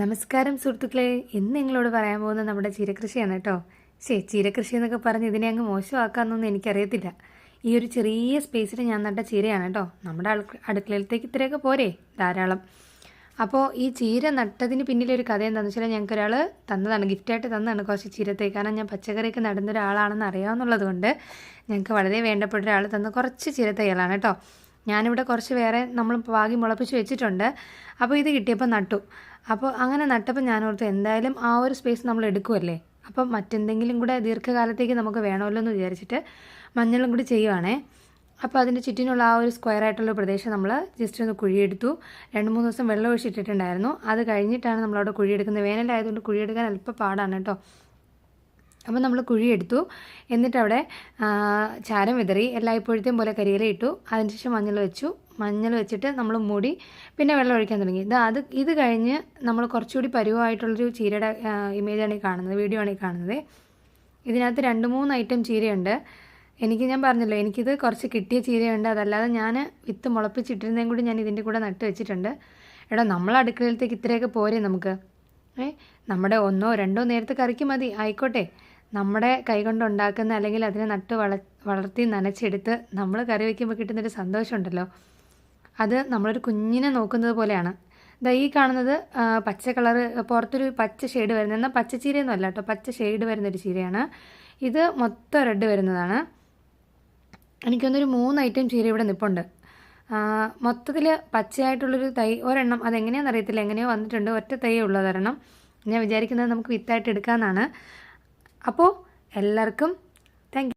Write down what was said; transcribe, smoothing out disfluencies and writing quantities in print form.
നമസ്കാരം സുഹൃത്തുക്കളെ, ഇന്ന് നിങ്ങളോട് പറയാൻ പോകുന്നത് നമ്മുടെ ചീരകൃഷിയാണ് കേട്ടോ. ചീരകൃഷി എന്നൊക്കെ പറഞ്ഞ് ഇതിനെ അങ്ങ് മോശമാക്കാമെന്നൊന്നും എനിക്കറിയത്തില്ല. ഈ ഒരു ചെറിയ സ്പേസിൽ ഞാൻ നട്ട ചീരയാണ് കേട്ടോ. നമ്മുടെ അടുക്കളയിലത്തേക്ക് ഇത്രയൊക്കെ പോരെ, ധാരാളം. അപ്പോൾ ഈ ചീര നട്ടതിന് പിന്നിലൊരു കഥ എന്താണെന്ന് വെച്ചാൽ ഞങ്ങൾക്ക് ഒരാൾ തന്നതാണ്, ഗിഫ്റ്റായിട്ട് തന്നതാണ് കുറച്ച് ചീരത്തേക്ക്. കാരണം ഞാൻ പച്ചക്കറിയൊക്കെ നടുന്ന ഒരാളാണെന്ന് അറിയാവുന്നുള്ളത് കൊണ്ട് ഞങ്ങൾക്ക് വളരെ വേണ്ടപ്പെട്ട ഒരാൾ തന്ന കുറച്ച് ചീരത്തൈകളാണ് കേട്ടോ. ഞാനിവിടെ കുറച്ച് വേറെ നമ്മൾ പാകി മുളപ്പിച്ച് വെച്ചിട്ടുണ്ട്. അപ്പോൾ ഇത് കിട്ടിയപ്പോൾ നട്ടു. അപ്പോൾ അങ്ങനെ നട്ടപ്പോൾ ഞാനോർത്തു എന്തായാലും ആ ഒരു സ്പേസ് നമ്മൾ എടുക്കുമല്ലേ, അപ്പം മറ്റെന്തെങ്കിലും കൂടെ ദീർഘകാലത്തേക്ക് നമുക്ക് വേണമല്ലോ എന്ന് വിചാരിച്ചിട്ട് മഞ്ഞളും കൂടി ചെയ്യുവാണേ. അപ്പോൾ അതിൻ്റെ ചുറ്റിനുള്ള ആ ഒരു സ്ക്വയറായിട്ടുള്ള പ്രദേശം നമ്മൾ ജസ്റ്റ് ഒന്ന് കുഴിയെടുത്തു. 2-3 ദിവസം വെള്ളം ഒഴിച്ചിട്ടിട്ടുണ്ടായിരുന്നു. അത് കഴിഞ്ഞിട്ടാണ് നമ്മളവിടെ കുഴിയെടുക്കുന്നത്. വേനലായതുകൊണ്ട് കുഴിയെടുക്കാൻ അല്പം പാടാണ് കേട്ടോ. അപ്പോൾ നമ്മൾ കുഴിയെടുത്തു. എന്നിട്ട് അവിടെ ചാരം വിതറി, എല്ലായ്പ്പോഴത്തെയും പോലെ കരിയില ഇട്ടു. അതിനുശേഷം മഞ്ഞൾ വെച്ചിട്ട് നമ്മൾ മൂടി പിന്നെ വെള്ളം ഒഴിക്കാൻ തുടങ്ങി. ഇത് കഴിഞ്ഞ് നമ്മൾ കുറച്ചുകൂടി പരുവമായിട്ടുള്ളൊരു ചീരയുടെ ഇമേജാണ് ഈ കാണുന്നത്, വീഡിയോ ആണ് ഈ കാണുന്നത്. ഇതിനകത്ത് 2-3 ഐറ്റം ചീരയുണ്ട്. ഞാൻ പറഞ്ഞല്ലോ, എനിക്കിത് കുറച്ച് കിട്ടിയ ചീരയുണ്ട്. അതല്ലാതെ ഞാൻ വിത്ത് മുളപ്പിച്ചിട്ടിരുന്നതും കൂടി ഞാൻ ഇതിൻ്റെ കൂടെ നട്ട് വെച്ചിട്ടുണ്ട്. എടാ, നമ്മളെ അടുക്കളയിലത്തേക്ക് ഇത്രയൊക്കെ പോരെ നമുക്ക്? നമ്മുടെ 1-2 നേരത്തെ കറിക്ക് മതി, ആയിക്കോട്ടെ. നമ്മുടെ കൈകൊണ്ട് ഉണ്ടാക്കുന്ന അല്ലെങ്കിൽ അതിനെ നട്ട് വളർത്തി നനച്ചെടുത്ത് നമ്മൾ കറി വയ്ക്കുമ്പോൾ കിട്ടുന്നൊരു സന്തോഷമുണ്ടല്ലോ, അത് നമ്മളൊരു കുഞ്ഞിനെ നോക്കുന്നത് പോലെയാണ്. ഈ കാണുന്നത് പച്ച കളറ്, പുറത്തൊരു പച്ച ഷെയ്ഡ് വരുന്നത്, എന്നാൽ പച്ചച്ചീരയൊന്നും അല്ല കേട്ടോ, പച്ച ഷെയ്ഡ് വരുന്നൊരു ചീരയാണ്. ഇത് മൊത്തം റെഡ് വരുന്നതാണ്. എനിക്കൊന്നൊരു 3 ഐറ്റം ചീര ഇവിടെ നിൽപ്പുണ്ട്. മൊത്തത്തിൽ പച്ചയായിട്ടുള്ളൊരു തൈ ഒരെണ്ണം, അതെങ്ങനെയാണെന്ന് അറിയത്തില്ല, എങ്ങനെയോ വന്നിട്ടുണ്ട്. ഒറ്റ തൈയേ ഉള്ളതൊരെണ്ണം. ഞാൻ വിചാരിക്കുന്നത് നമുക്ക് വിത്തായിട്ട് എടുക്കാമെന്നാണ്. അപ്പോൾ എല്ലാവർക്കും താങ്ക് യു.